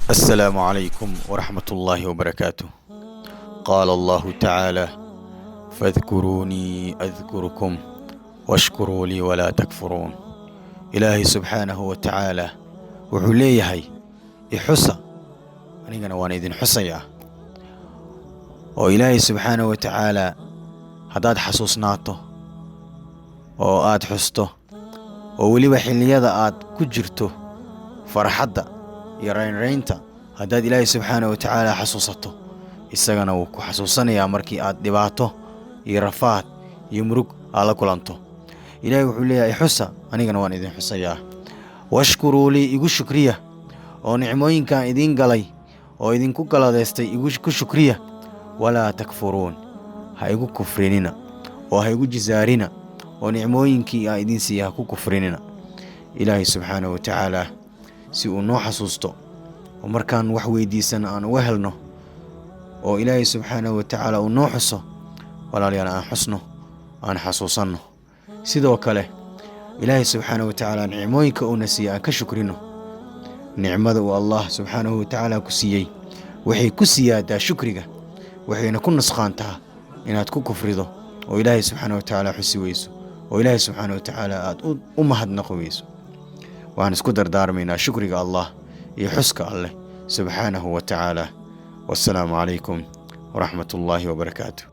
السلام عليكم ورحمة الله وبركاته. قال الله تعالى: فاذكروني أذكركم واشكروا لي ولا تكفرون. إلهي سبحانه وتعالى wuxuu leeyahay ixusa anigana waan idin xusayaa. oo Ilaahay subxaanahu wa tacaala haddaad xasuusnaato oo aad xusto oo weliba xilliyada aad ku jirto farxadda iyo raynraynta haddaad Ilaahay subxaanahu wa tacaala xasuusato isagana wuu ku xasuusanayaa markii aad dhibaato iyo rafaad iyo murug aad la kulanto. Ilaahay wuxuu leeyahay xusa anigana waan idin xusayaa. washkuruu lii igu shukriya oo nicmooyinkan idin galay oo idinku galadeystay igu shukriya walaa takfuruun ha igu kufrinina oo ha igu jisaarina oo nicmooyinkii aan idin siiya ha ku kufrinina. Ilaahay subxaanahu wa tacaala si uu noo xasuusto oo markaan wax weydiisan aan uga helno oo Ilaahay subxaanahu wa tacaala uu noo xuso walaalayaal aan xusno aan xasuusanno. sidoo kale Ilaahay subxaanahu wa tacaala nicmooyinka uu na siiyay aan ka shukrino. nicmada uu Allah subxaanahu wa tacaala ku siiyey waxay ku siyaadaa shukriga waxayna ku nusqaantaa inaad ku kufrido oo Ilaahay subxaanahu wa tacaala xusi weyso oo Ilaahay subxaanahu wa tacaala aad u mahadnaqi weyso. waxaan isku dardaarmaynaa shukriga Allah iyo xuska Alleh subxaanahu wa tacaala. wassalaamu calaykum waraxmatullaahi wabarakaatuh.